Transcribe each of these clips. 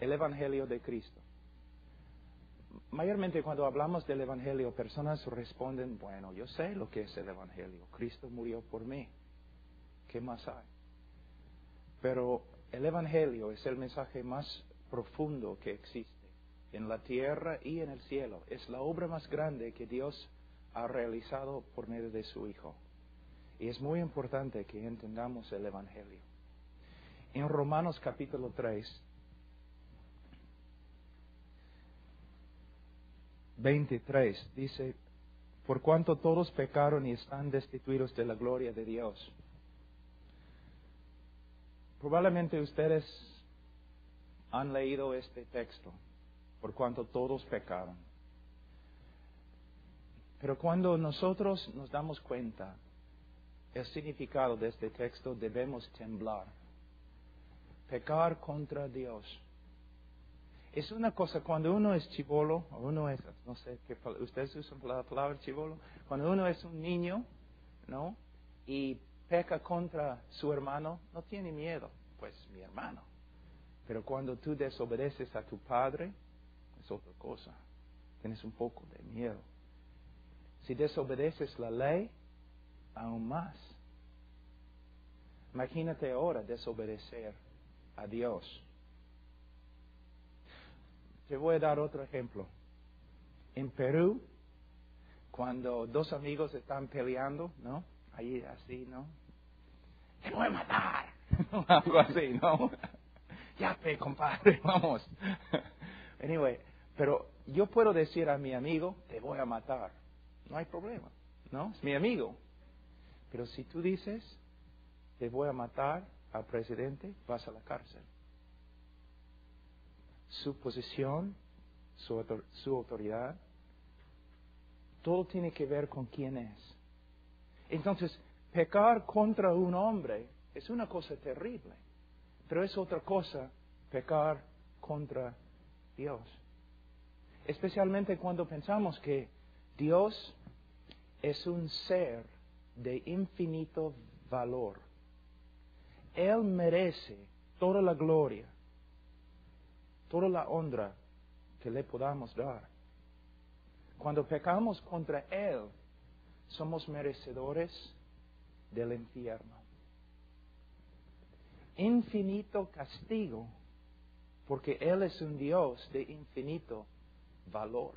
el Evangelio de Cristo. Mayormente cuando hablamos del Evangelio, personas responden, bueno, yo sé lo que es el Evangelio. Cristo murió por mí. ¿Qué más hay? Pero el Evangelio es el mensaje más profundo que existe en la tierra y en el cielo. Es la obra más grande que Dios ha realizado por medio de su Hijo. Y es muy importante que entendamos el Evangelio. En Romanos capítulo 3, 23, dice, por cuanto todos pecaron y están destituidos de la gloria de Dios. Probablemente ustedes han leído este texto, por cuanto todos pecaron. Pero cuando nosotros nos damos cuenta el significado de este texto, debemos temblar. Pecar contra Dios. Es una cosa, cuando uno es chibolo, o uno es, no sé, ustedes usan la palabra chibolo, cuando uno es un niño, ¿no? Y peca contra su hermano, no tiene miedo, pues mi hermano. Pero cuando tú desobedeces a tu padre, es otra cosa. Tienes un poco de miedo. Si desobedeces la ley, aún más. Imagínate ahora desobedecer a Dios. Te voy a dar otro ejemplo. En Perú, cuando dos amigos están peleando, ¿no? Ahí así, ¿no? Te voy a matar. Algo así, ¿no? Ya compadre, vamos. Anyway, pero yo puedo decir a mi amigo, te voy a matar. No hay problema, ¿no? Es mi amigo. Pero si tú dices, te voy a matar al presidente, vas a la cárcel. Su posición, su autoridad, todo tiene que ver con quién es. Entonces, pecar contra un hombre es una cosa terrible, pero es otra cosa pecar contra Dios. Especialmente cuando pensamos que Dios es un ser de infinito valor. Él merece toda la gloria, toda la honra que le podamos dar. Cuando pecamos contra Él, somos merecedores del infierno. Infinito castigo, porque Él es un Dios de infinito valor.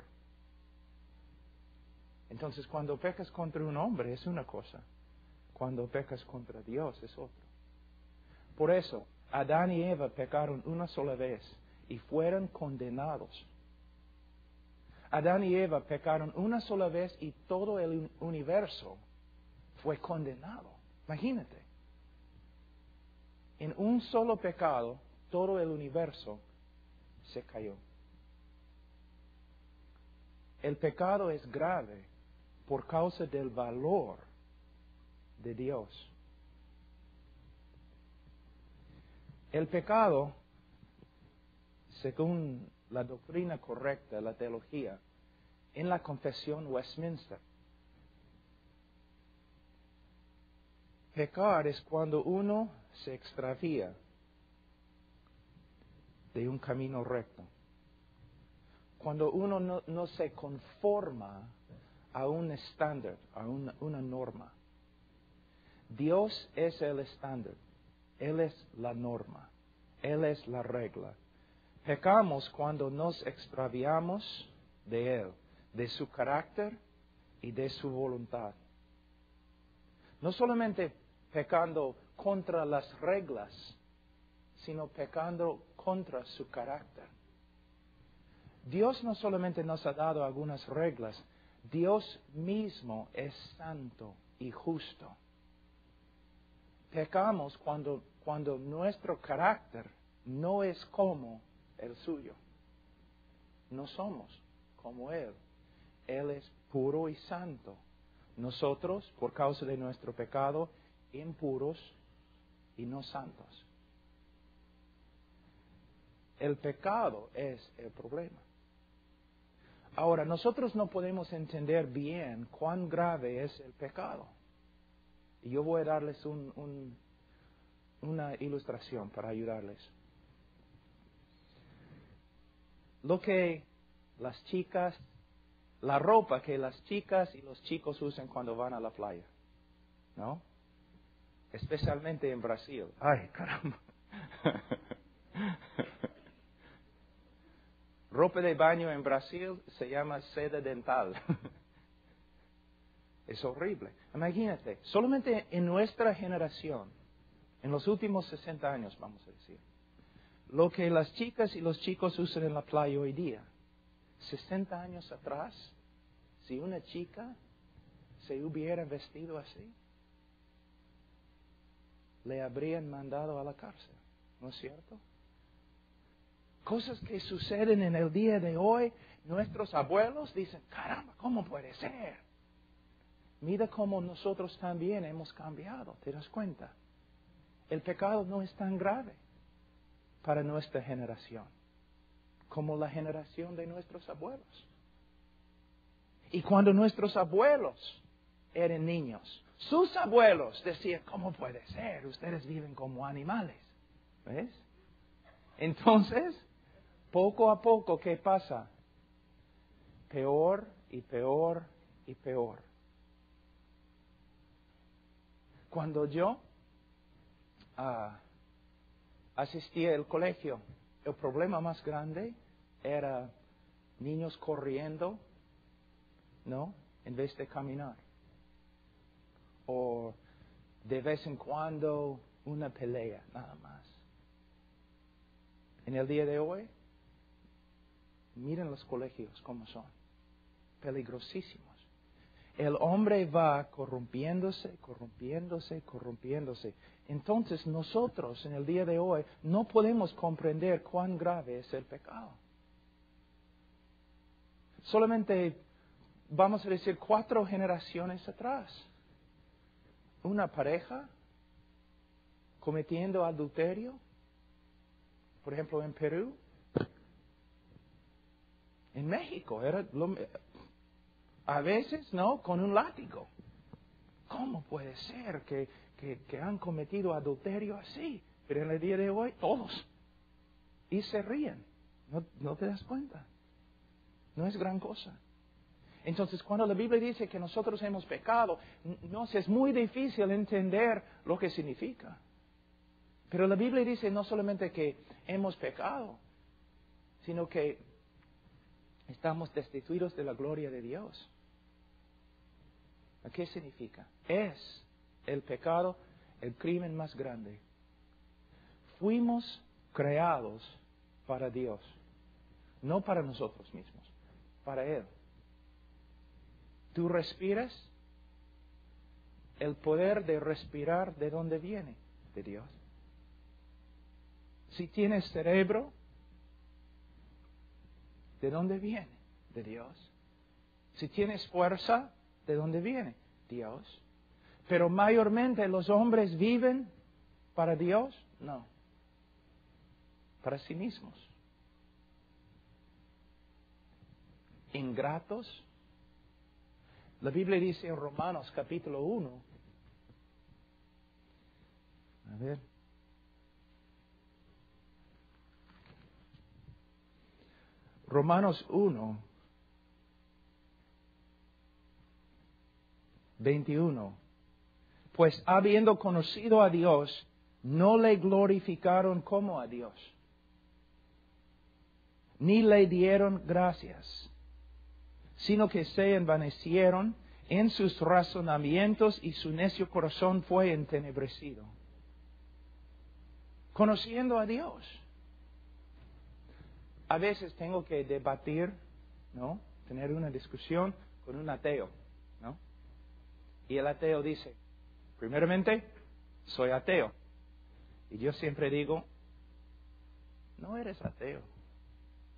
Entonces, cuando pecas contra un hombre es una cosa, cuando pecas contra Dios es otra. Por eso, Adán y Eva pecaron una sola vez y fueron condenados. Adán y Eva pecaron una sola vez y todo el universo fue condenado. Imagínate. En un solo pecado, todo el universo se cayó. El pecado es grave por causa del valor de Dios. El pecado, según la doctrina correcta, la teología, en la confesión Westminster, pecar es cuando uno se extravía de un camino recto. Cuando uno no se conforma a un estándar, a una norma. Dios es el estándar. Él es la norma. Él es la regla. Pecamos cuando nos extraviamos de Él, de su carácter y de su voluntad. No solamente pecando contra las reglas, sino pecando contra su carácter. Dios no solamente nos ha dado algunas reglas, Dios mismo es santo y justo. Pecamos cuando nuestro carácter no es como el suyo. No somos como Él. Él es puro y santo. Nosotros, por causa de nuestro pecado, impuros y no santos. El pecado es el problema. Ahora, nosotros no podemos entender bien cuán grave es el pecado. Y yo voy a darles una ilustración para ayudarles. lo que las chicas, la ropa que las chicas y los chicos usan cuando van a la playa, ¿no? Especialmente en Brasil. Ay, caramba. Ropa de baño en Brasil se llama seda dental. Es horrible. Imagínate, solamente en nuestra generación, en los últimos 60 años, vamos a decir, lo que las chicas y los chicos usan en la playa hoy día, 60 años atrás, si una chica se hubiera vestido así, le habrían mandado a la cárcel, ¿no es cierto? Cosas que suceden en el día de hoy, nuestros abuelos dicen, caramba, ¿cómo puede ser? Mira cómo nosotros también hemos cambiado, ¿te das cuenta? El pecado no es tan grave para nuestra generación como la generación de nuestros abuelos. Y cuando nuestros abuelos eran niños, sus abuelos decían, ¿cómo puede ser? Ustedes viven como animales. ¿Ves? Entonces, poco a poco, ¿qué pasa? Peor y peor y peor. Cuando yo asistí al colegio, el problema más grande era niños corriendo, ¿no? En vez de caminar. O de vez en cuando una pelea, nada más. En el día de hoy, miren los colegios cómo son. Peligrosísimos. El hombre va corrompiéndose. Entonces nosotros en el día de hoy no podemos comprender cuán grave es el pecado. Solamente, vamos a decir, 4 generaciones atrás, una pareja cometiendo adulterio, por ejemplo en Perú, en México, a veces, ¿no?, con un látigo. ¿Cómo puede ser que han cometido adulterio así? Pero en el día de hoy, todos. Y se ríen. ¿No te das cuenta? No es gran cosa. Entonces, cuando la Biblia dice que nosotros hemos pecado, nos es muy difícil entender lo que significa. Pero la Biblia dice no solamente que hemos pecado, sino que estamos destituidos de la gloria de Dios. ¿Qué significa? Es el pecado, el crimen más grande. Fuimos creados para Dios, no para nosotros mismos, para Él. Tú respiras, el poder de respirar, ¿de dónde viene? De Dios. Si tienes cerebro, ¿de dónde viene? De Dios. Si tienes fuerza, ¿de dónde viene? Dios. Pero mayormente los hombres viven para Dios, no. Para sí mismos. Ingratos. La Biblia dice en Romanos capítulo 1. A ver. Romanos 1, 21. Pues habiendo conocido a Dios, no le glorificaron como a Dios, ni le dieron gracias, sino que se envanecieron en sus razonamientos y su necio corazón fue entenebrecido. Conociendo a Dios. A veces tengo que debatir, ¿no? Tener una discusión con un ateo, ¿no? Y el ateo dice, primeramente, soy ateo. Y yo siempre digo, no eres ateo.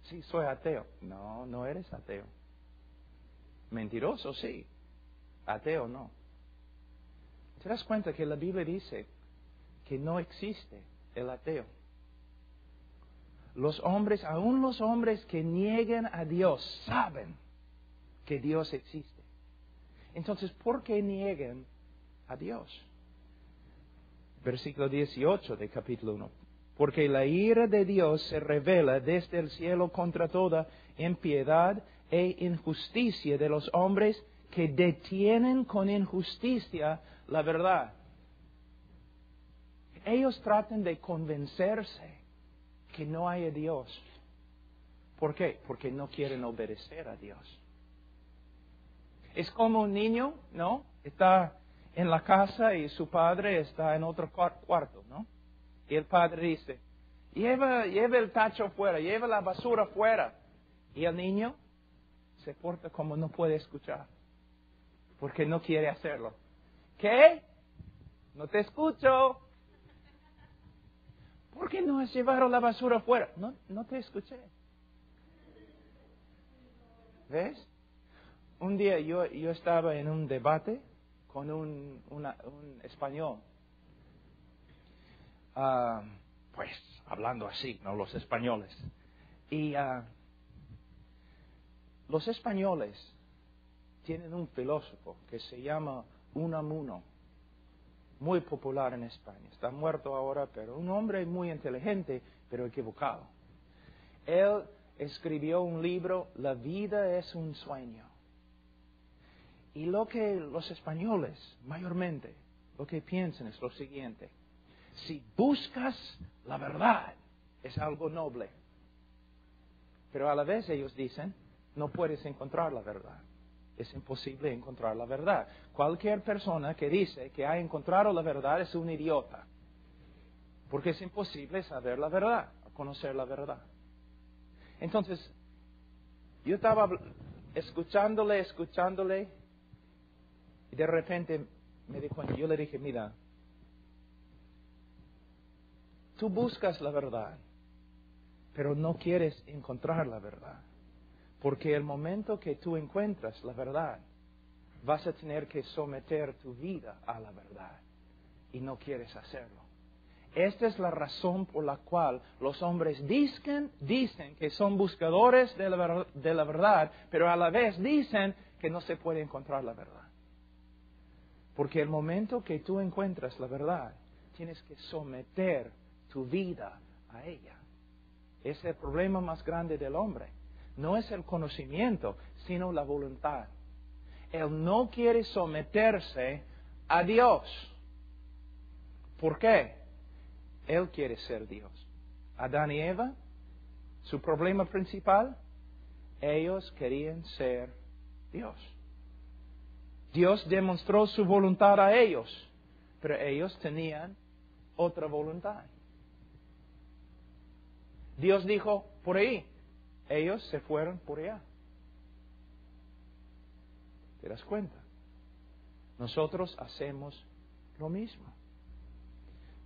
Sí, soy ateo. No, no eres ateo. Mentiroso, sí. Ateo, no. ¿Te das cuenta que la Biblia dice que no existe el ateo? Los hombres, aún los hombres que niegan a Dios, saben que Dios existe. Entonces, ¿por qué niegan a Dios? Versículo 18 de capítulo 1. porque la ira de Dios se revela desde el cielo contra toda impiedad e injusticia de los hombres que detienen con injusticia la verdad. Ellos tratan de convencerse que no haya Dios. ¿Por qué? Porque no quieren obedecer a Dios. Es como un niño, ¿no? Está en la casa y su padre está en otro cuarto, ¿no? Y el padre dice, lleva el tacho fuera, lleva la basura fuera. Y el niño se porta como no puede escuchar, porque no quiere hacerlo. ¿Qué? No te escucho. ¿Por qué no has llevado la basura fuera? No te escuché. ¿Ves? Un día yo estaba en un debate con un español. Pues hablando así, ¿no? Los españoles. Y los españoles tienen un filósofo que se llama Unamuno, muy popular en España. Está muerto ahora, pero un hombre muy inteligente, pero equivocado. Él escribió un libro, La vida es un sueño. Y lo que los españoles, mayormente, lo que piensan es lo siguiente. Si buscas la verdad, es algo noble. Pero a la vez ellos dicen, no puedes encontrar la verdad. Es imposible encontrar la verdad. Cualquier persona que dice que ha encontrado la verdad es un idiota. Porque es imposible saber la verdad, conocer la verdad. Entonces, yo estaba escuchándole, y de repente me di cuenta, yo le dije, mira, tú buscas la verdad, pero no quieres encontrar la verdad. Porque el momento que tú encuentras la verdad, vas a tener que someter tu vida a la verdad. Y no quieres hacerlo. Esta es la razón por la cual los hombres dicen que son buscadores de la verdad, pero a la vez dicen que no se puede encontrar la verdad. Porque el momento que tú encuentras la verdad, tienes que someter tu vida a ella. Es el problema más grande del hombre. No es el conocimiento, sino la voluntad. Él no quiere someterse a Dios. ¿Por qué? Él quiere ser Dios. Adán y Eva, su problema principal, ellos querían ser Dios. Dios demostró su voluntad a ellos, pero ellos tenían otra voluntad. Dios dijo, por ahí. Ellos se fueron por allá. ¿Te das cuenta? Nosotros hacemos lo mismo.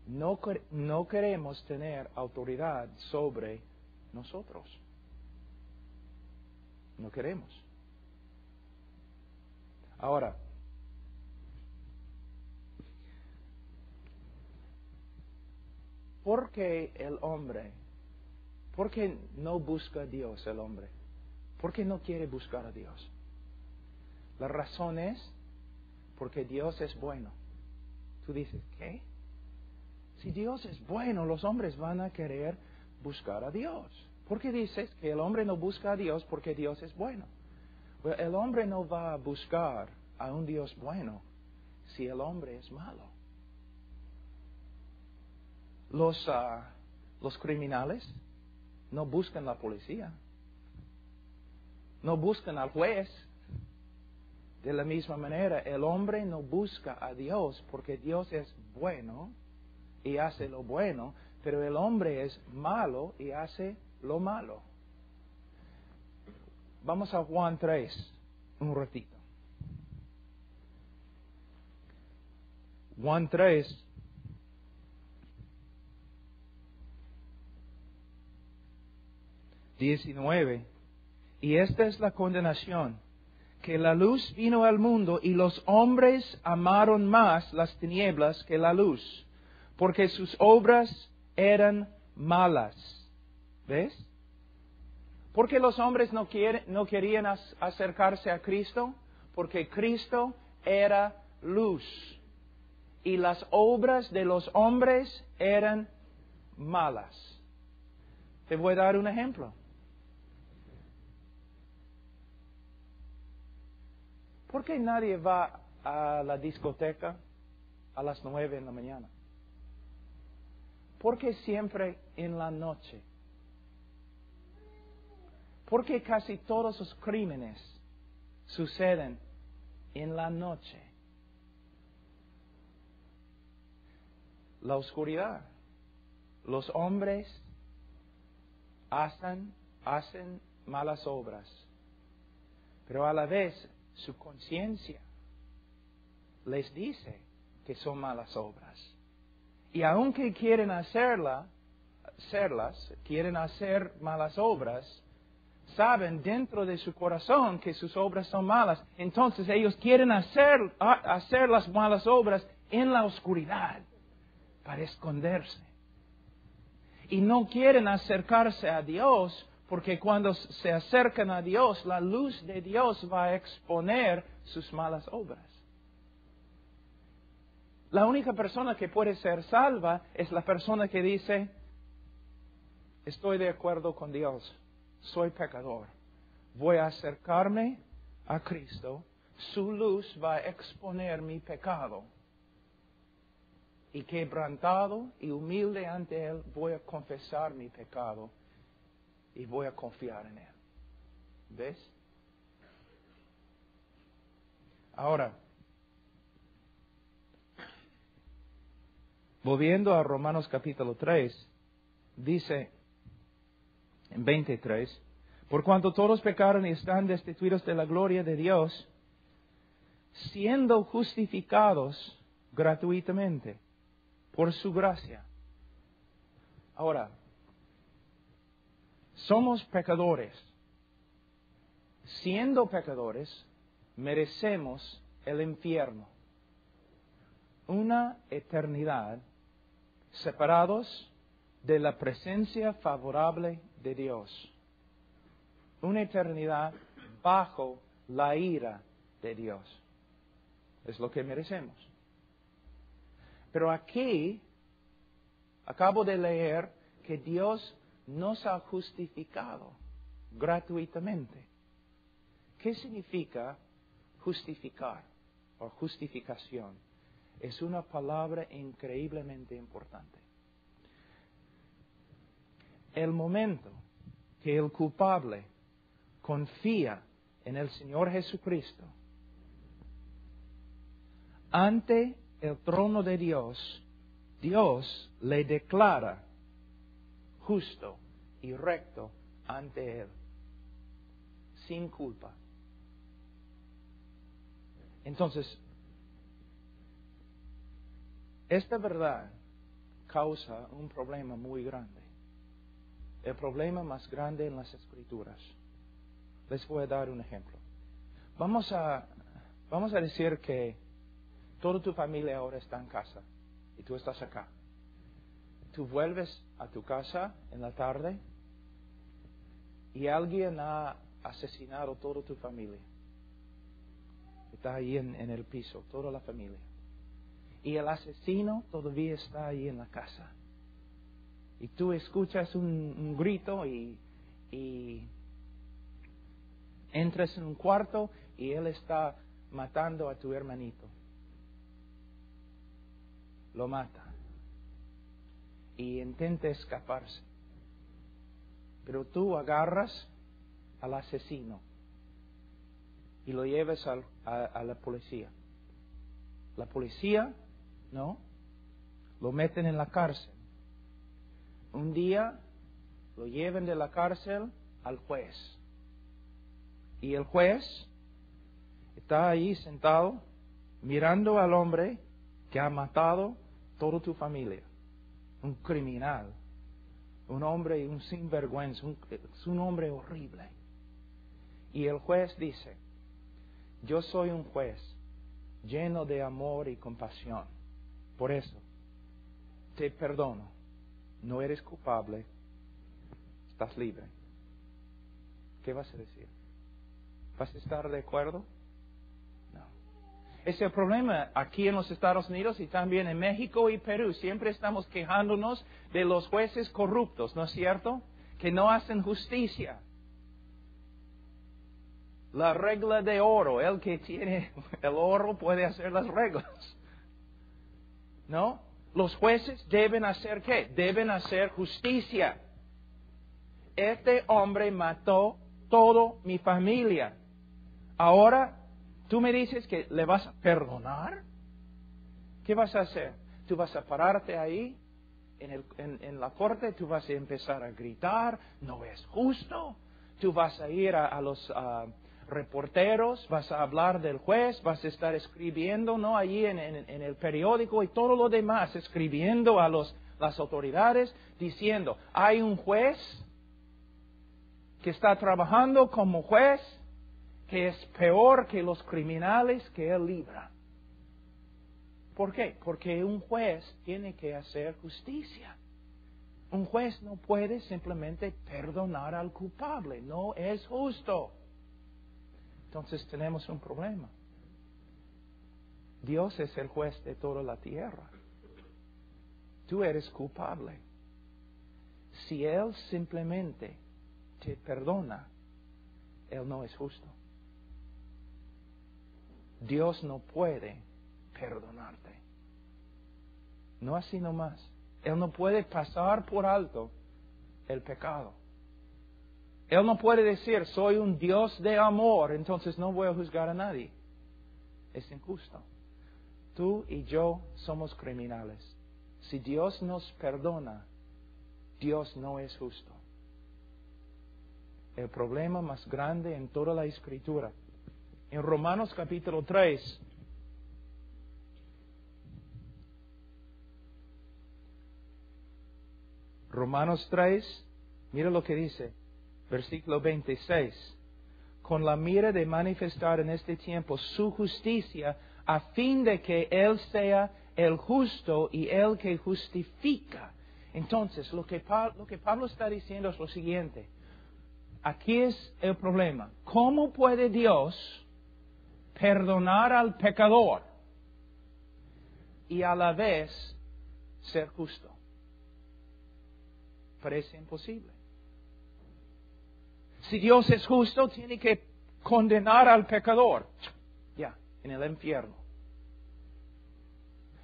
No queremos tener autoridad sobre nosotros. No queremos. Ahora, ¿por qué el hombre? ¿Por qué no busca a Dios el hombre? ¿Por qué no quiere buscar a Dios? La razón es porque Dios es bueno. Tú dices, ¿qué? Si Dios es bueno, los hombres van a querer buscar a Dios. ¿Por qué dices que el hombre no busca a Dios porque Dios es bueno? Well, el hombre no va a buscar a un Dios bueno si el hombre es malo. Los criminales no buscan a la policía. No buscan al juez. De la misma manera, el hombre no busca a Dios porque Dios es bueno y hace lo bueno, pero el hombre es malo y hace lo malo. Vamos a Juan 3, un ratito. Juan 3. Y esta es la condenación, que la luz vino al mundo y los hombres amaron más las tinieblas que la luz, porque sus obras eran malas. ¿Ves? ¿Por qué los hombres no querían acercarse a Cristo? Porque Cristo era luz y las obras de los hombres eran malas. Te voy a dar un ejemplo. ¿Por qué nadie va a la discoteca a las 9 de la mañana? ¿Por qué siempre en la noche? ¿Por qué casi todos los crímenes suceden en la noche? La oscuridad. Los hombres hacen malas obras, pero a la vez su conciencia les dice que son malas obras. Y aunque quieren quieren hacer malas obras, saben dentro de su corazón que sus obras son malas. Entonces ellos quieren hacer las malas obras en la oscuridad para esconderse. Y no quieren acercarse a Dios, porque cuando se acercan a Dios, la luz de Dios va a exponer sus malas obras. La única persona que puede ser salva es la persona que dice, estoy de acuerdo con Dios, soy pecador, voy a acercarme a Cristo, su luz va a exponer mi pecado. Y quebrantado y humilde ante Él, voy a confesar mi pecado y voy a confiar en Él. ¿Ves? Ahora, volviendo a Romanos capítulo 3, dice en 23, por cuanto todos pecaron y están destituidos de la gloria de Dios, siendo justificados gratuitamente por su gracia. Ahora, somos pecadores. Siendo pecadores, merecemos el infierno. Una eternidad separados de la presencia favorable de Dios. Una eternidad bajo la ira de Dios. Es lo que merecemos. Pero aquí, acabo de leer que Dios nos ha justificado gratuitamente. ¿Qué significa justificar o justificación? Es una palabra increíblemente importante. El momento que el culpable confía en el Señor Jesucristo, ante el trono de Dios, Dios le declara justo y recto ante Él, sin culpa. Entonces, esta verdad causa un problema muy grande. El problema más grande en las Escrituras. Les voy a dar un ejemplo. Vamos a decir que toda tu familia ahora está en casa y tú estás acá. Tú vuelves a tu casa en la tarde y alguien ha asesinado a toda tu familia. Está ahí en el piso, toda la familia. Y el asesino todavía está ahí en la casa. Y tú escuchas un grito y entras en un cuarto y él está matando a tu hermanito. Lo mata. Y intenta escaparse. Pero tú agarras al asesino y lo llevas a la policía. La policía, ¿no? Lo meten en la cárcel. Un día lo llevan de la cárcel al juez. Y el juez está ahí sentado mirando al hombre que ha matado toda tu familia. Un criminal. Un hombre, un sinvergüenza. Es un hombre horrible. Y el juez dice, yo soy un juez lleno de amor y compasión. Por eso, te perdono. No eres culpable. Estás libre. ¿Qué vas a decir? ¿Vas a estar de acuerdo? No. Es el problema aquí en los Estados Unidos y también en México y Perú. Siempre estamos quejándonos de los jueces corruptos, ¿no es cierto? Que no hacen justicia. La regla de oro, el que tiene el oro puede hacer las reglas. ¿No? Los jueces deben hacer ¿qué? Deben hacer justicia. Este hombre mató toda mi familia. Ahora, ¿tú me dices que le vas a perdonar? ¿Qué vas a hacer? ¿Tú vas a pararte ahí en la corte? ¿Tú vas a empezar a gritar? ¿No es justo? ¿Tú vas a ir a los reporteros? ¿Vas a hablar del juez? ¿Vas a estar escribiendo, ¿no? Allí en el periódico y todo lo demás, escribiendo a las autoridades, diciendo, hay un juez que está trabajando como juez, que es peor que los criminales que él libra. ¿Por qué? Porque un juez tiene que hacer justicia. Un juez no puede simplemente perdonar al culpable. No es justo. Entonces tenemos un problema. Dios es el juez de toda la tierra. Tú eres culpable. Si Él simplemente te perdona, Él no es justo. Dios no puede perdonarte. No así nomás. Él no puede pasar por alto el pecado. Él no puede decir, soy un Dios de amor, entonces no voy a juzgar a nadie. Es injusto. Tú y yo somos criminales. Si Dios nos perdona, Dios no es justo. El problema más grande en toda la Escritura. En Romanos capítulo 3, Romanos 3, mira lo que dice, versículo 26. Con la mira de manifestar en este tiempo su justicia, a fin de que Él sea el justo y el que justifica. Entonces, lo que Pablo está diciendo es lo siguiente. Aquí es el problema. ¿Cómo puede Dios perdonar al pecador y a la vez ser justo? Parece imposible. Si Dios es justo, tiene que condenar al pecador. Ya, en el infierno.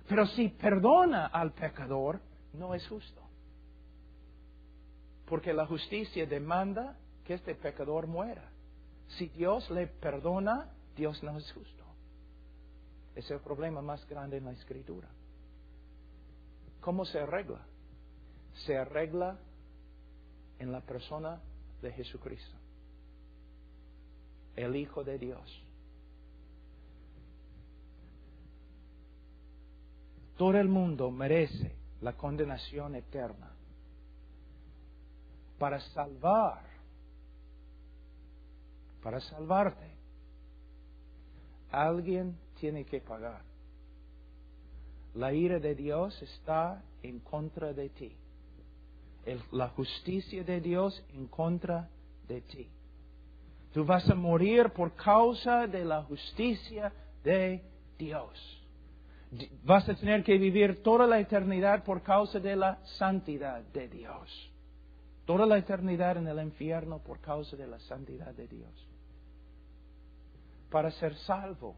Pero si perdona al pecador, no es justo. Porque la justicia demanda que este pecador muera. Si Dios le perdona, Dios no es justo. Es el problema más grande en la Escritura. ¿Cómo se arregla? Se arregla en la persona de Jesucristo, el Hijo de Dios. Todo el mundo merece la condenación eterna. Para salvarte, alguien tiene que pagar. La ira de Dios está en contra de ti. La justicia de Dios en contra de ti. Tú vas a morir por causa de la justicia de Dios. Vas a tener que vivir toda la eternidad por causa de la santidad de Dios. Toda la eternidad en el infierno por causa de la santidad de Dios. Para ser salvo,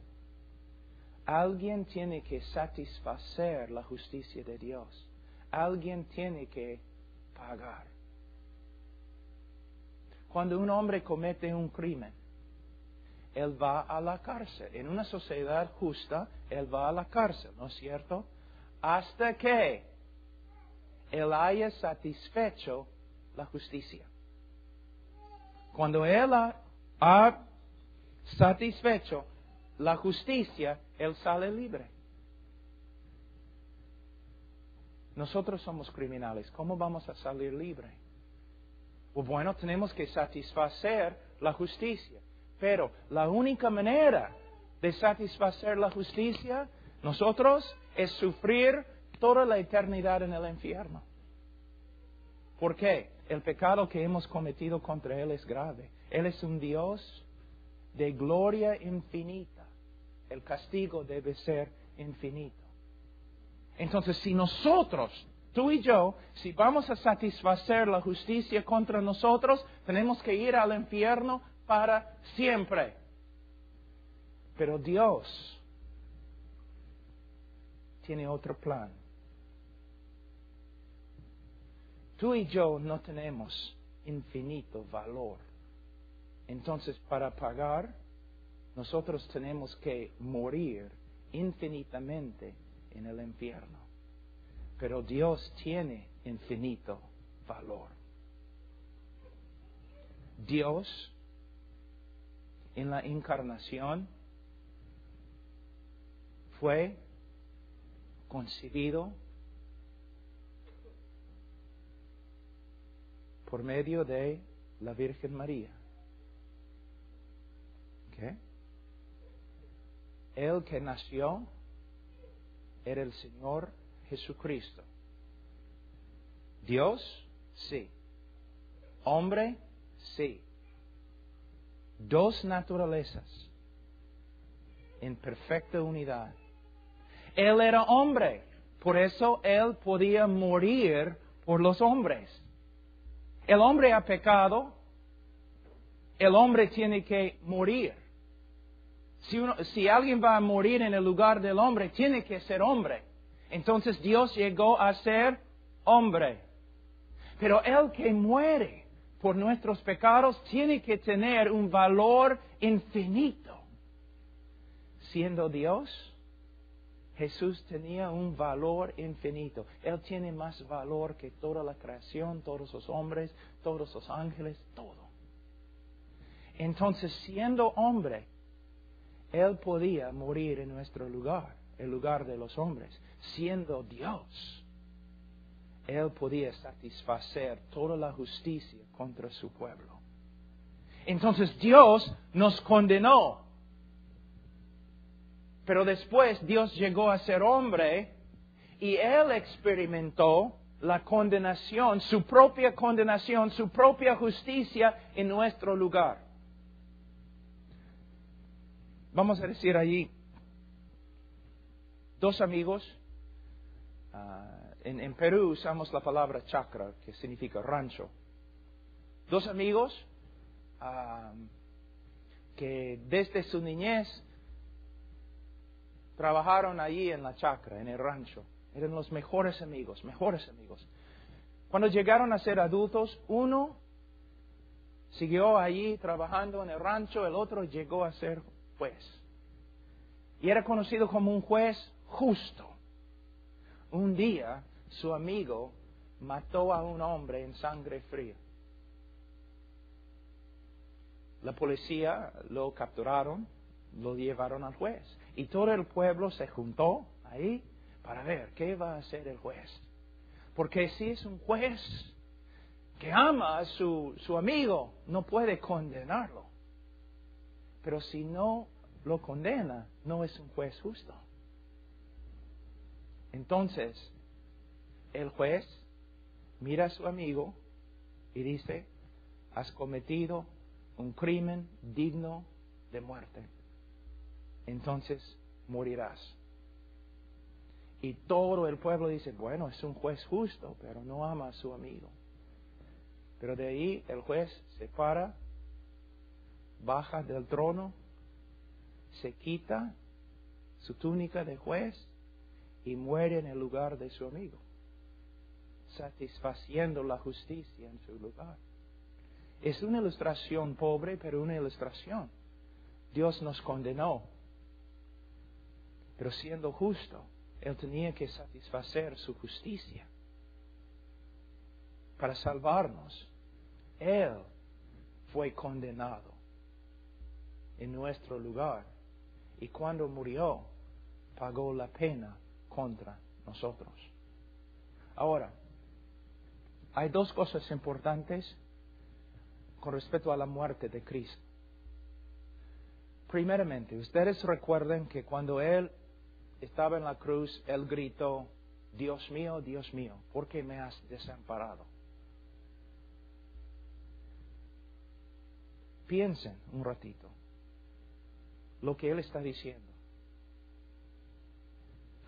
alguien tiene que satisfacer la justicia de Dios. Alguien tiene que pagar. Cuando un hombre comete un crimen, él va a la cárcel. En una sociedad justa, él va a la cárcel, ¿no es cierto? Hasta que él haya satisfecho la justicia. Cuando él ha satisfecho la justicia, él sale libre. Nosotros somos criminales. ¿Cómo vamos a salir libres? Pues bueno, tenemos que satisfacer la justicia. Pero la única manera de satisfacer la justicia, nosotros, es sufrir toda la eternidad en el infierno. ¿Por qué? El pecado que hemos cometido contra Él es grave. Él es un Dios de gloria infinita. el castigo debe ser infinito. Entonces, si nosotros, tú y yo, si vamos a satisfacer la justicia contra nosotros, tenemos que ir al infierno para siempre. Pero Dios tiene otro plan. Tú y yo no tenemos infinito valor. Entonces, para pagar, nosotros tenemos que morir infinitamente en el infierno. Pero Dios tiene infinito valor. Dios, en la encarnación, fue concebido por medio de la Virgen María. ¿Okay? El que nació era el Señor Jesucristo. Dios, sí. Hombre, sí. Dos naturalezas en perfecta unidad. Él era hombre, por eso Él podía morir por los hombres. El hombre ha pecado, el hombre tiene que morir. Si alguien va a morir en el lugar del hombre, tiene que ser hombre. Entonces Dios llegó a ser hombre. Pero el que muere por nuestros pecados tiene que tener un valor infinito. Siendo Dios, Jesús tenía un valor infinito. Él tiene más valor que toda la creación, todos los hombres, todos los ángeles, todo. Entonces, siendo hombre, Él podía morir en nuestro lugar, el lugar de los hombres. Siendo Dios, Él podía satisfacer toda la justicia contra su pueblo. Entonces Dios nos condenó. Pero después Dios llegó a ser hombre y Él experimentó la condenación, su propia justicia en nuestro lugar. Vamos a decir allí, dos amigos, en Perú usamos la palabra chacra, que significa rancho. Dos amigos que desde su niñez trabajaron allí en la chacra, en el rancho. Eran los mejores amigos. Cuando llegaron a ser adultos, uno siguió allí trabajando en el rancho, el otro llegó a ser juez. Y era conocido como un juez justo. Un día, su amigo mató a un hombre en sangre fría. La policía lo capturaron, lo llevaron al juez. Y todo el pueblo se juntó ahí para ver qué va a hacer el juez. Porque si es un juez que ama a su amigo, no puede condenarlo. Pero si no lo condena, no es un juez justo. Entonces, el juez mira a su amigo y dice, has cometido un crimen digno de muerte. Entonces morirás. Y todo el pueblo dice, bueno, es un juez justo, pero no ama a su amigo. Pero de ahí el juez se para, baja del trono, se quita su túnica de juez y muere en el lugar de su amigo, satisfaciendo la justicia en su lugar. Es una ilustración pobre, pero una ilustración. Dios nos condenó, pero siendo justo, Él tenía que satisfacer su justicia para salvarnos. Él fue condenado en nuestro lugar y cuando murió, pagó la pena contra nosotros. Ahora, hay dos cosas importantes con respecto a la muerte de Cristo. Primeramente, ustedes recuerden que cuando Él estaba en la cruz, Él gritó, Dios mío, ¿por qué me has desamparado? Piensen un ratito lo que Él está diciendo.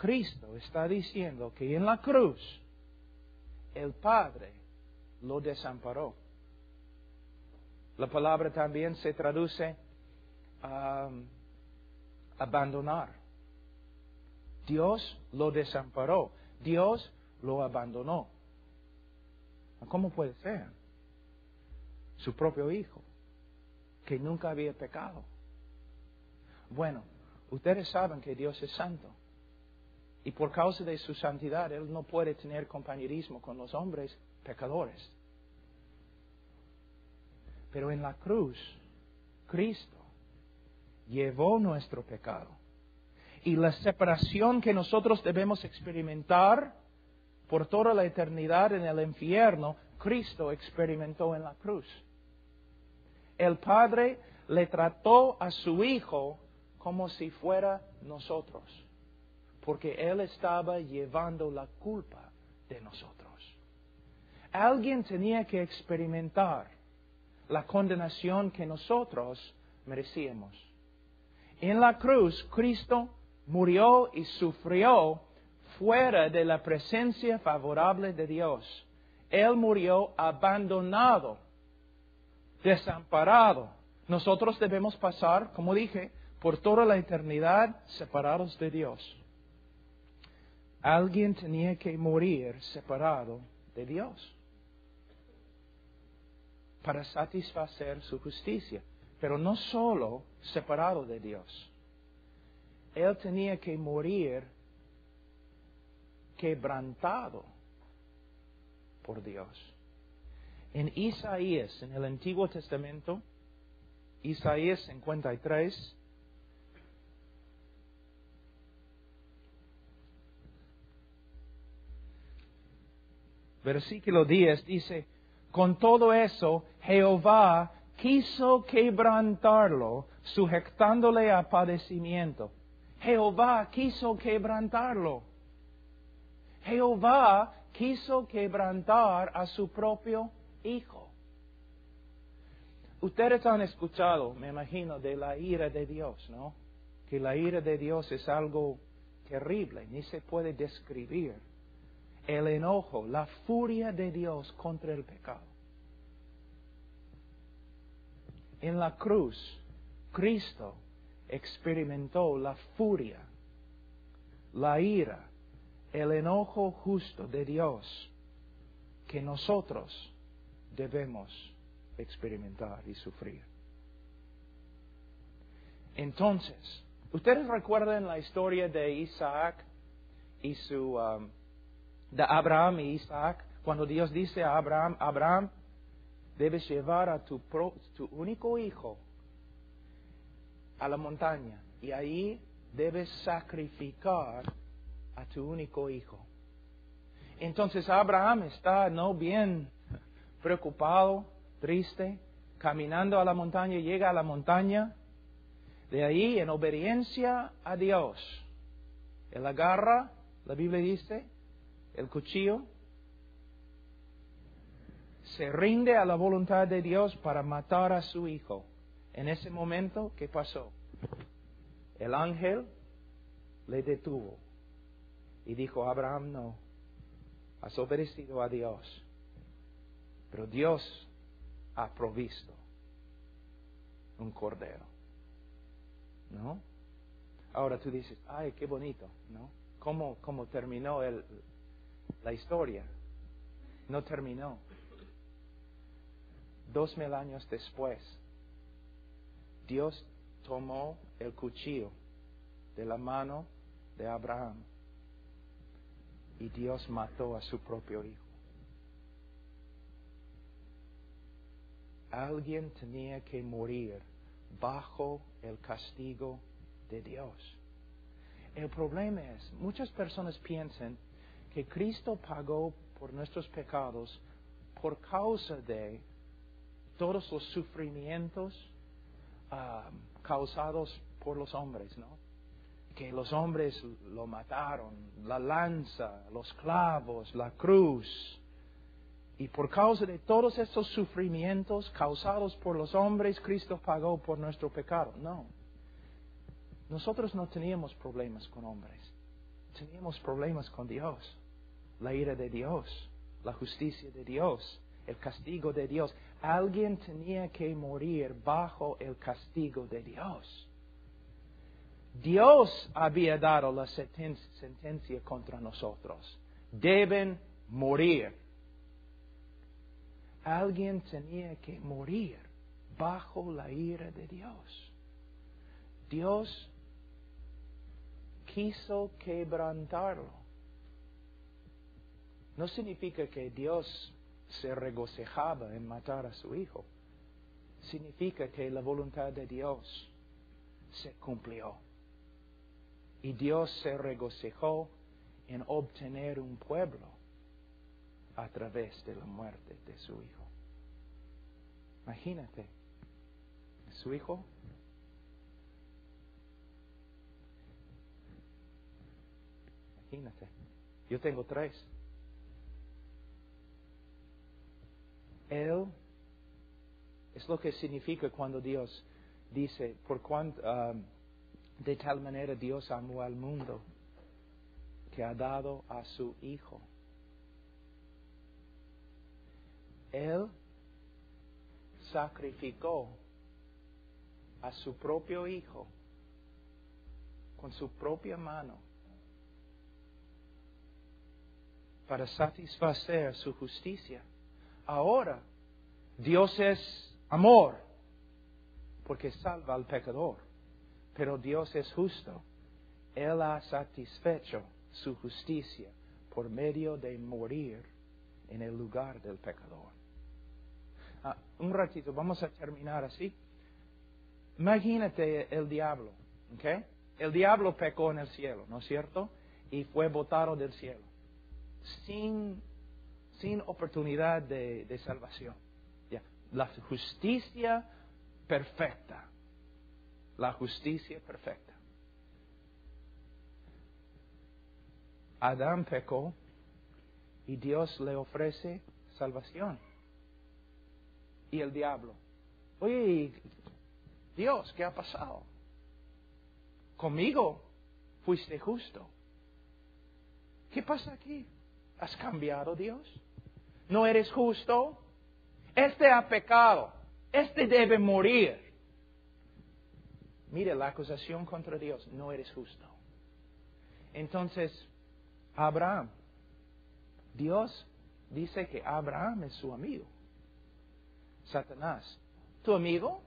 Cristo está diciendo que en la cruz el Padre lo desamparó. La palabra también se traduce abandonar. Dios lo desamparó. Dios lo abandonó. ¿Cómo puede ser? Su propio Hijo, que nunca había pecado. Bueno, ustedes saben que Dios es santo. Y por causa de su santidad, Él no puede tener compañerismo con los hombres pecadores. Pero en la cruz, Cristo llevó nuestro pecado. Y la separación que nosotros debemos experimentar por toda la eternidad en el infierno, Cristo experimentó en la cruz. El Padre le trató a su Hijo como si fuera nosotros, porque Él estaba llevando la culpa de nosotros. Alguien tenía que experimentar la condenación que nosotros merecíamos. En la cruz, Cristo murió y sufrió fuera de la presencia favorable de Dios. Él murió abandonado, desamparado. Nosotros debemos pasar, como dije, por toda la eternidad separados de Dios. Alguien tenía que morir separado de Dios para satisfacer su justicia. Pero no solo separado de Dios. Él tenía que morir quebrantado por Dios. En Isaías, en el Antiguo Testamento, Isaías 53, versículo 10 dice: con todo eso, Jehová quiso quebrantarlo, sujetándole a padecimiento. Jehová quiso quebrantarlo. Jehová quiso quebrantar a su propio Hijo. Ustedes han escuchado, me imagino, de la ira de Dios, ¿no? Que la ira de Dios es algo terrible, ni se puede describir. El enojo, la furia de Dios contra el pecado. En la cruz, Cristo experimentó la furia, la ira, el enojo justo de Dios que nosotros debemos experimentar y sufrir. Entonces, ¿ustedes recuerdan la historia de Isaac y de Abraham y Isaac? Cuando Dios dice a Abraham: Abraham, debes llevar a tu único hijo a la montaña y ahí debes sacrificar a tu único hijo. Entonces Abraham está bien preocupado, triste, caminando a la montaña, llega a la montaña, de ahí en obediencia a Dios. Él agarra, la Biblia dice, el cuchillo, se rinde a la voluntad de Dios para matar a su hijo. En ese momento, ¿qué pasó? El ángel le detuvo y dijo: Abraham, no, has obedecido a Dios, pero Dios ha provisto un cordero, ¿no? Ahora tú dices: ay, qué bonito, ¿no? ¿Cómo terminó la historia? No terminó. 2000 años después, Dios tomó el cuchillo de la mano de Abraham y Dios mató a su propio hijo. Alguien tenía que morir bajo el castigo de Dios. El problema es, muchas personas piensan que Cristo pagó por nuestros pecados por causa de todos los sufrimientos causados por los hombres, ¿no? Que los hombres lo mataron, la lanza, los clavos, la cruz. Y por causa de todos estos sufrimientos causados por los hombres, Cristo pagó por nuestro pecado. No. Nosotros no teníamos problemas con hombres. teníamos problemas con Dios. La ira de Dios, la justicia de Dios, el castigo de Dios. Alguien tenía que morir bajo el castigo de Dios. Dios había dado la sentencia contra nosotros. Deben morir. Alguien tenía que morir bajo la ira de Dios. Dios quiso quebrantarlo. No significa que Dios se regocijaba en matar a su hijo. Significa que la voluntad de Dios se cumplió. Y Dios se regocijó en obtener un pueblo a través de la muerte de su hijo. Imagínate, su hijo imagínate, yo tengo 3. Él es lo que significa cuando Dios dice, de tal manera Dios amó al mundo que ha dado a su Hijo. Él sacrificó a su propio Hijo con su propia mano para satisfacer su justicia. Ahora, Dios es amor porque salva al pecador. Pero Dios es justo. Él ha satisfecho su justicia por medio de morir en el lugar del pecador. Un ratito, vamos a terminar así. Imagínate el diablo, ¿ok? El diablo pecó en el cielo, ¿no es cierto? Y fue botado del cielo. Sin oportunidad de salvación. Ya. La justicia perfecta. La justicia perfecta. Adán pecó y Dios le ofrece salvación. Y el diablo, oye, Dios, ¿qué ha pasado? Conmigo fuiste justo. ¿Qué pasa aquí? ¿Has cambiado, Dios? ¿No eres justo? Este ha pecado. Este debe morir. Mire, la acusación contra Dios, no eres justo. Entonces, Abraham, Dios dice que Abraham es su amigo. Satanás, ¿tu amigo?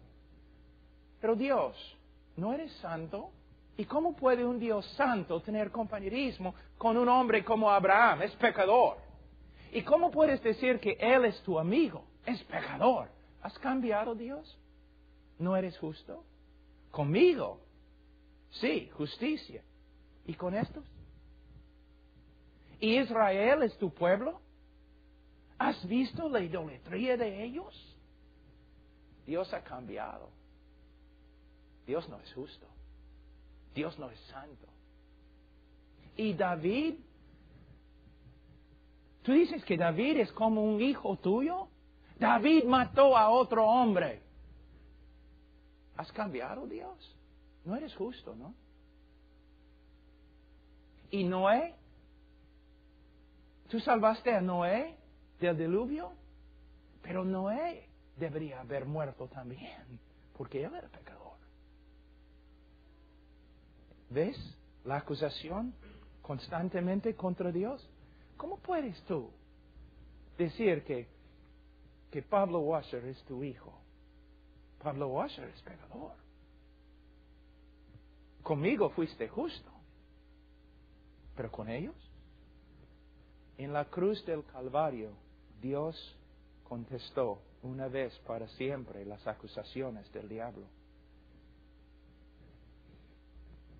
Pero Dios, ¿no eres santo? ¿Y cómo puede un Dios santo tener compañerismo con un hombre como Abraham? Es pecador. ¿Y cómo puedes decir que él es tu amigo? Es pecador. ¿Has cambiado, Dios? ¿No eres justo? Conmigo, sí, justicia. ¿Y con estos? ¿Y Israel es tu pueblo? ¿Has visto la idolatría de ellos? Dios ha cambiado. Dios no es justo. Dios no es santo. ¿Y David? ¿Tú dices que David es como un hijo tuyo? David mató a otro hombre. ¿Has cambiado, Dios? No eres justo, ¿no? ¿Y Noé? ¿Tú salvaste a Noé del diluvio? Pero Noé debería haber muerto también, porque él era pecador. ¿Ves la acusación constantemente contra Dios? ¿Cómo puedes tú decir que Pablo Washer es tu hijo? Pablo Washer es pecador. Conmigo fuiste justo. ¿Pero con ellos? En la cruz del Calvario, Dios contestó una vez para siempre las acusaciones del diablo.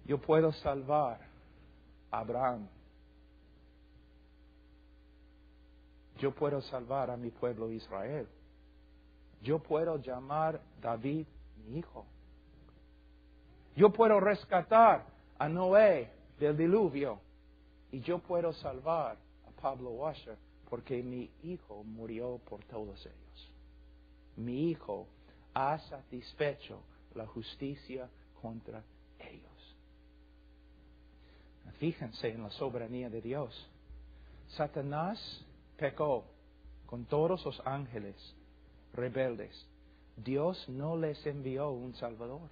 Yo puedo salvar a Abraham. Yo puedo salvar a mi pueblo Israel. Yo puedo llamar a David mi hijo. Yo puedo rescatar a Noé del diluvio. Y yo puedo salvar a Pablo Washer porque mi hijo murió por todos ellos. Mi hijo ha satisfecho la justicia contra ellos. Fíjense en la soberanía de Dios. Satanás pecó con todos los ángeles rebeldes. Dios no les envió un Salvador.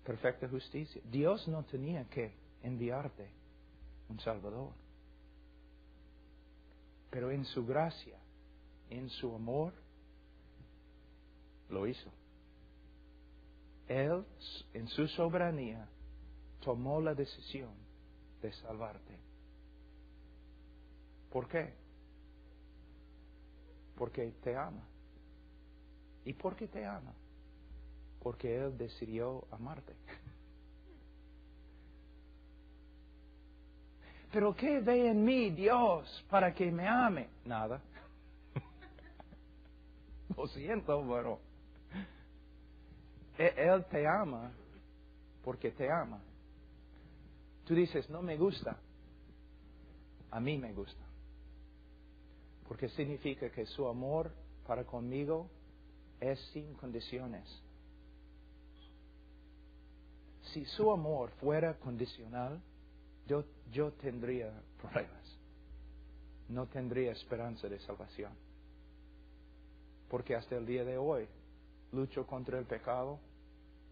Perfecta justicia. Dios no tenía que enviarte un Salvador. Pero en su gracia, en su amor, lo hizo. Él, en su soberanía, tomó la decisión de salvarte. ¿Por qué? Porque te ama. ¿Y por qué te ama? Porque Él decidió amarte. ¿Pero qué ve en mí Dios para que me ame? Nada. Lo siento, pero Él te ama porque te ama. Tú dices, no me gusta. A mí me gusta. Porque significa que su amor para conmigo es sin condiciones. Si su amor fuera condicional, yo tendría problemas. No tendría esperanza de salvación. Porque hasta el día de hoy lucho contra el pecado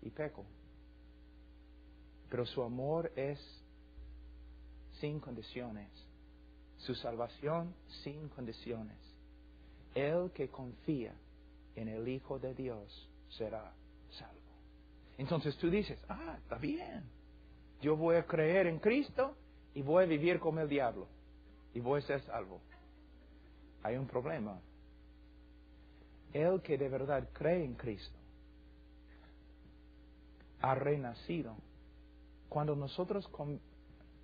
y peco. Pero su amor es sin condiciones. Su salvación sin condiciones. El que confía en el Hijo de Dios será salvo. Entonces tú dices, está bien. Yo voy a creer en Cristo y voy a vivir como el diablo. Y voy a ser salvo. Hay un problema. El que de verdad cree en Cristo ha renacido. Cuando nosotros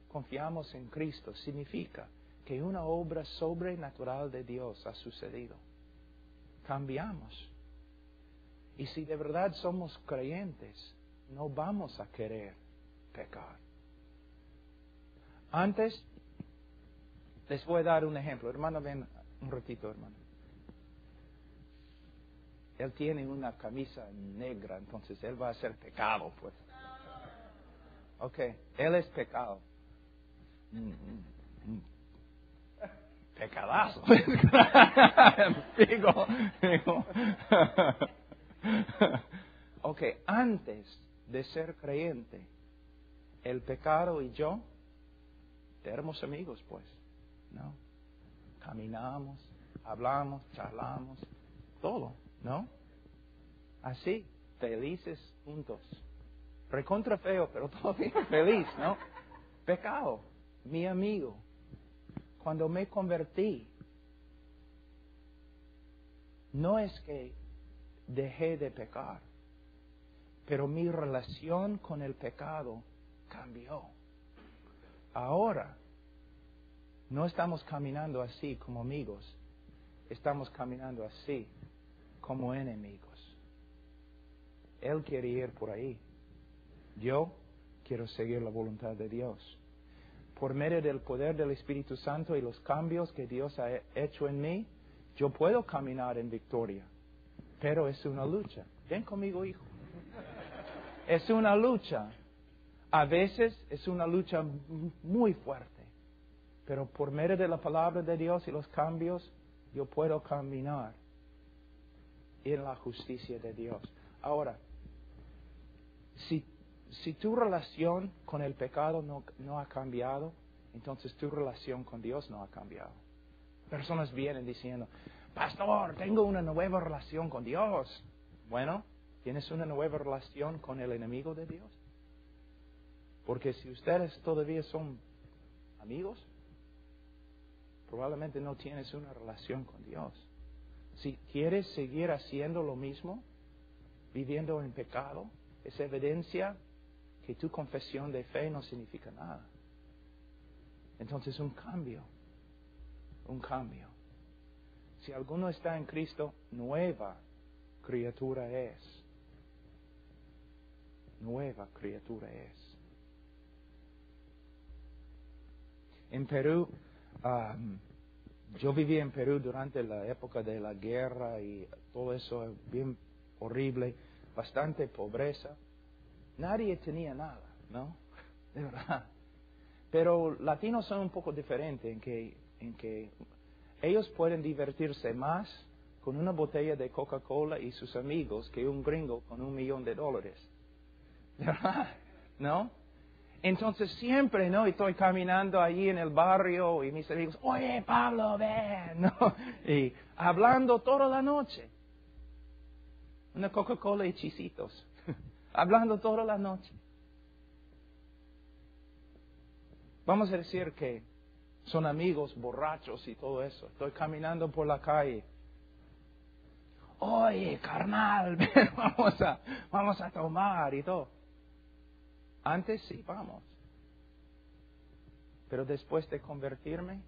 confiamos en Cristo, significa que una obra sobrenatural de Dios ha sucedido. Cambiamos. Y si de verdad somos creyentes, no vamos a querer pecar. Antes, les voy a dar un ejemplo. Hermano, ven un ratito, hermano. Él tiene una camisa negra, entonces él va a ser pecado, pues. Ok, él es pecado. Pecadazo. Digo. Ok, antes de ser creyente, el pecado y yo éramos amigos, pues, ¿no? Caminamos, hablamos, charlamos, todo, ¿no? Así, felices juntos. Recontra feo, pero todavía feliz, ¿no? Pecado, mi amigo. Cuando me convertí, no es que dejé de pecar, pero mi relación con el pecado cambió. Ahora, no estamos caminando así como amigos, estamos caminando así como enemigos. Él quiere ir por ahí. Yo quiero seguir la voluntad de Dios. Por medio del poder del Espíritu Santo y los cambios que Dios ha hecho en mí, yo puedo caminar en victoria. Pero es una lucha. Ven conmigo, hijo. Es una lucha. A veces es una lucha muy fuerte. Pero por medio de la palabra de Dios y los cambios, yo puedo caminar en la justicia de Dios. Ahora, si tu relación con el pecado no ha cambiado, entonces tu relación con Dios no ha cambiado. Personas vienen diciendo, pastor, tengo una nueva relación con Dios. Bueno, ¿tienes una nueva relación con el enemigo de Dios? Porque si ustedes todavía son amigos, probablemente no tienes una relación con Dios. Si quieres seguir haciendo lo mismo, viviendo en pecado, es evidencia que tu confesión de fe no significa nada. Entonces un cambio. Si alguno está en Cristo, nueva criatura es. Nueva criatura es. En Perú, yo viví en Perú durante la época de la guerra y todo eso bien horrible, bastante pobreza. Nadie tenía nada, ¿no? de verdad. Pero latinos son un poco diferentes en que ellos pueden divertirse más con una botella de Coca-Cola y sus amigos que un gringo con $1 millón. ¿De verdad? ¿No? Entonces siempre, ¿no? Estoy caminando allí en el barrio y mis amigos, oye, Pablo, ven, ¿no? Y hablando toda la noche. Una Coca-Cola y chisitos. Hablando toda la noche. Vamos a decir que son amigos borrachos y todo eso. Estoy caminando por la calle. Oye, carnal, ven, vamos a tomar y todo. Antes sí, vamos. Pero después de convertirme,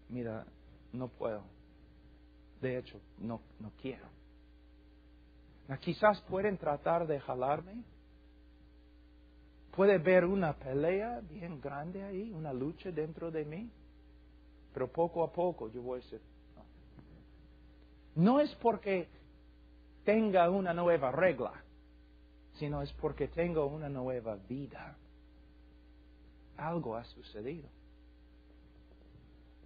mira, no puedo. De hecho, no quiero. Quizás pueden tratar de jalarme. Puede ver una pelea bien grande ahí, una lucha dentro de mí. Pero poco a poco yo voy a decir, no es porque tenga una nueva regla, sino es porque tengo una nueva vida. Algo ha sucedido.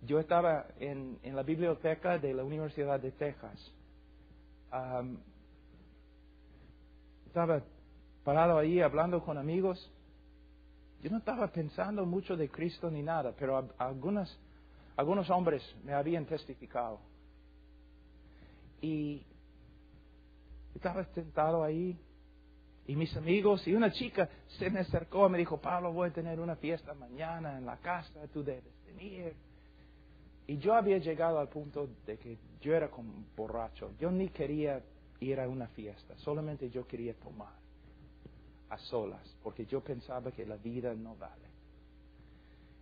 Yo estaba en la biblioteca de la Universidad de Texas. Estaba parado ahí hablando con amigos. Yo no estaba pensando mucho de Cristo ni nada, pero algunos hombres me habían testificado. Y estaba sentado ahí. Y mis amigos, y una chica se me acercó y me dijo, Pablo, voy a tener una fiesta mañana en la casa, tú debes venir. Y yo había llegado al punto de que yo era como borracho. Yo ni quería ir a una fiesta, solamente yo quería tomar a solas, porque yo pensaba que la vida no vale.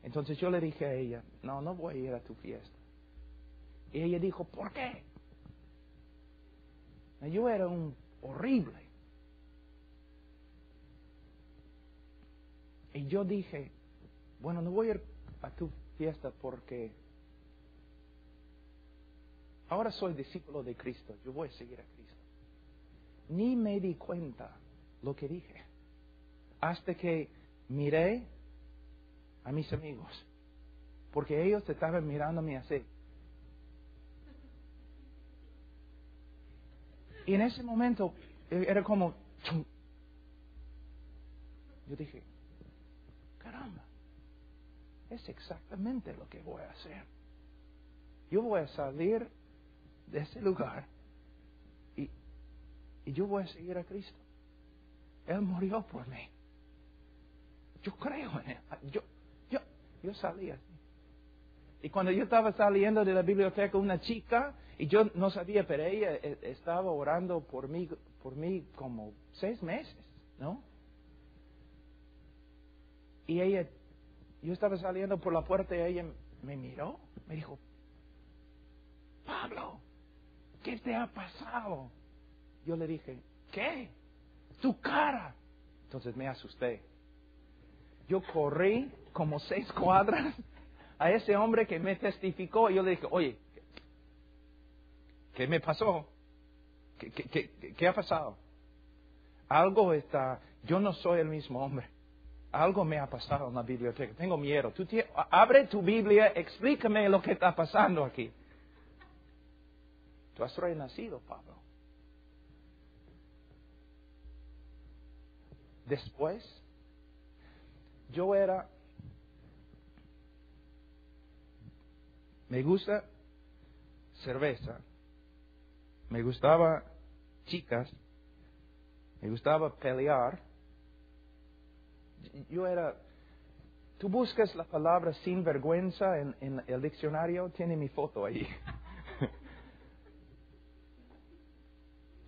Entonces yo le dije a ella, no voy a ir a tu fiesta. Y ella dijo, ¿por qué? Yo era un horrible. Y yo dije, bueno, no voy a ir a tu fiesta porque ahora soy discípulo de Cristo, yo voy a seguir a Cristo. Ni me di cuenta lo que dije, hasta que miré a mis amigos, porque ellos estaban mirándome así. Y en ese momento era como, yo dije, caramba, es exactamente lo que voy a hacer. Yo voy a salir de ese lugar y yo voy a seguir a Cristo. Él murió por mí. Yo creo en Él. Yo salí así. Y cuando yo estaba saliendo de la biblioteca, una chica, y yo no sabía, pero ella estaba orando por mí como 6 meses, ¿no? Y yo estaba saliendo por la puerta y ella me miró, me dijo, Pablo, ¿qué te ha pasado? Yo le dije, ¿qué? Tu cara. Entonces me asusté. Yo corrí como 6 cuadras a ese hombre que me testificó y yo le dije, oye, ¿qué me pasó? ¿Qué ha pasado? Algo está, yo no soy el mismo hombre. Algo me ha pasado en la biblioteca. Tengo miedo. Abre tu Biblia, explícame lo que está pasando aquí. Tú has renacido, Pablo. Después, me gusta cerveza, me gustaba chicas, me gustaba pelear. Tú buscas la palabra sinvergüenza en el diccionario, tiene mi foto ahí.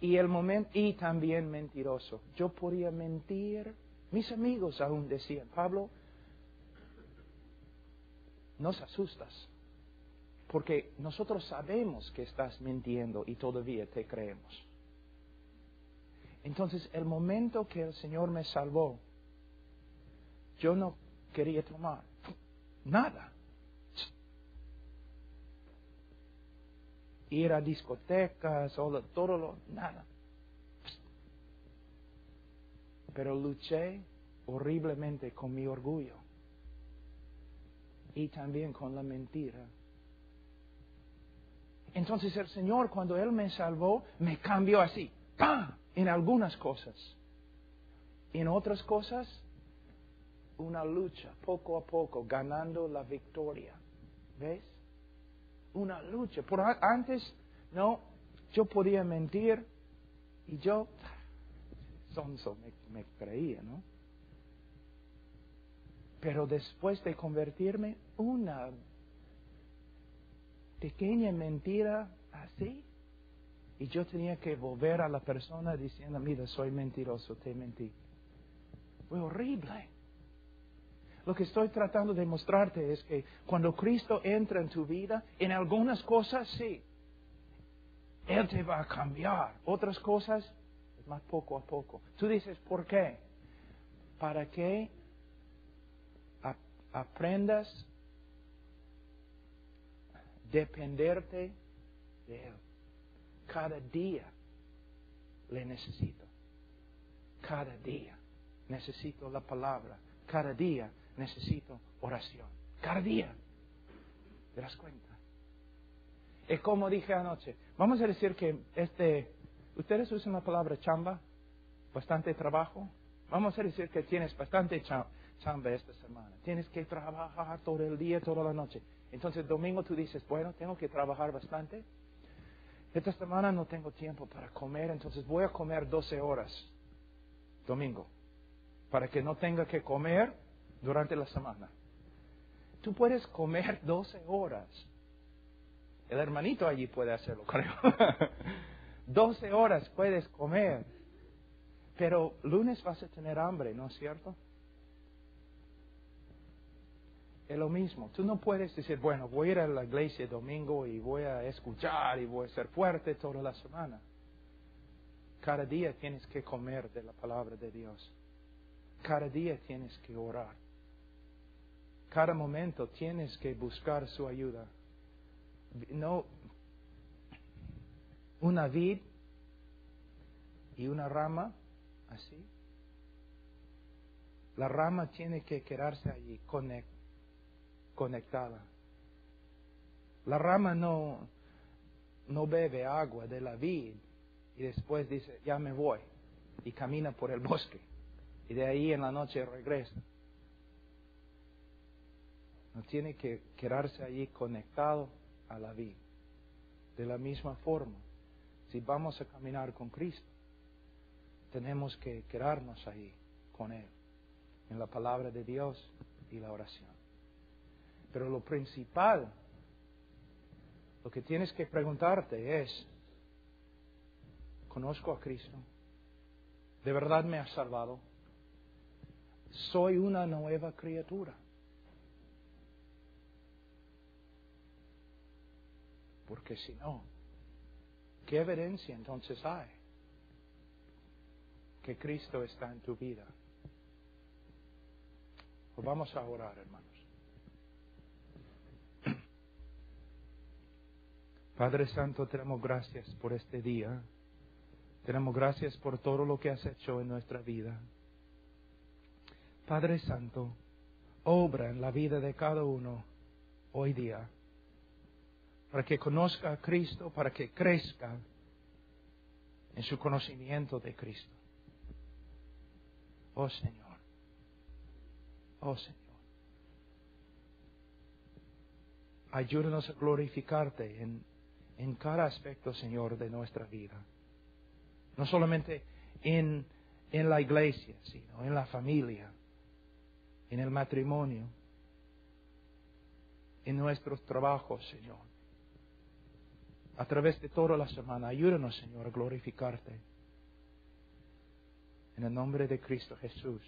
Y también mentiroso. Yo podía mentir. Mis amigos aún decían, Pablo, nos asustas. Porque nosotros sabemos que estás mintiendo y todavía te creemos. Entonces, el momento que el Señor me salvó, yo no quería tomar nada. Ir a discotecas, nada. Pero luché horriblemente con mi orgullo y también con la mentira. Entonces el Señor, cuando Él me salvó, me cambió así, ¡pam!, en algunas cosas. En otras cosas, una lucha, poco a poco, ganando la victoria. ¿Ves? Una lucha. Antes, no, yo podía mentir y yo, sonso, me creía, ¿no? Pero después de convertirme, una pequeña mentira así, y yo tenía que volver a la persona diciendo, mira, soy mentiroso, te mentí. Fue horrible. Lo que estoy tratando de mostrarte es que cuando Cristo entra en tu vida, en algunas cosas sí, Él te va a cambiar. Otras cosas, es más poco a poco. Tú dices, ¿por qué? Para que aprendas a dependerte de Él. Cada día le necesito. Cada día necesito la palabra. Cada día necesito oración. Cada día. ¿Te das cuenta? Es como dije anoche. Vamos a decir que ustedes usan la palabra chamba, bastante trabajo. Vamos a decir que tienes bastante chamba esta semana. Tienes que trabajar todo el día, toda la noche. Entonces domingo tú dices, bueno, tengo que trabajar bastante. Esta semana no tengo tiempo para comer, entonces voy a comer 12 horas domingo, para que no tenga que comer durante la semana. Tú puedes comer 12 horas. El hermanito allí puede hacerlo, creo. 12 horas puedes comer. Pero lunes vas a tener hambre, ¿no es cierto? Es lo mismo. Tú no puedes decir, bueno, voy a ir a la iglesia domingo y voy a escuchar y voy a ser fuerte toda la semana. Cada día tienes que comer de la palabra de Dios. Cada día tienes que orar. Cada momento tienes que buscar su ayuda. No, una vid y una rama, así. La rama tiene que quedarse allí conectada. La rama no bebe agua de la vid y después dice, ya me voy, y camina por el bosque. Y de ahí en la noche regresa. No tiene que quedarse allí conectado a la vid. De la misma forma, si vamos a caminar con Cristo, tenemos que quedarnos ahí con Él, en la palabra de Dios y la oración. Pero lo principal, lo que tienes que preguntarte es, ¿conozco a Cristo? ¿De verdad me ha salvado? ¿Soy una nueva criatura? Porque si no, ¿qué evidencia entonces hay que Cristo está en tu vida? Pues vamos a orar, hermanos. Padre Santo, te damos gracias por este día. Te damos gracias por todo lo que has hecho en nuestra vida. Padre Santo, obra en la vida de cada uno hoy día, para que conozca a Cristo, para que crezca en su conocimiento de Cristo. Oh Señor, oh Señor, ayúdanos a glorificarte en cada aspecto, Señor, de nuestra vida. No solamente en la iglesia, sino en la familia, en el matrimonio, en nuestros trabajos, Señor. A través de toda la semana, ayúdanos, Señor, a glorificarte. En el nombre de Cristo Jesús.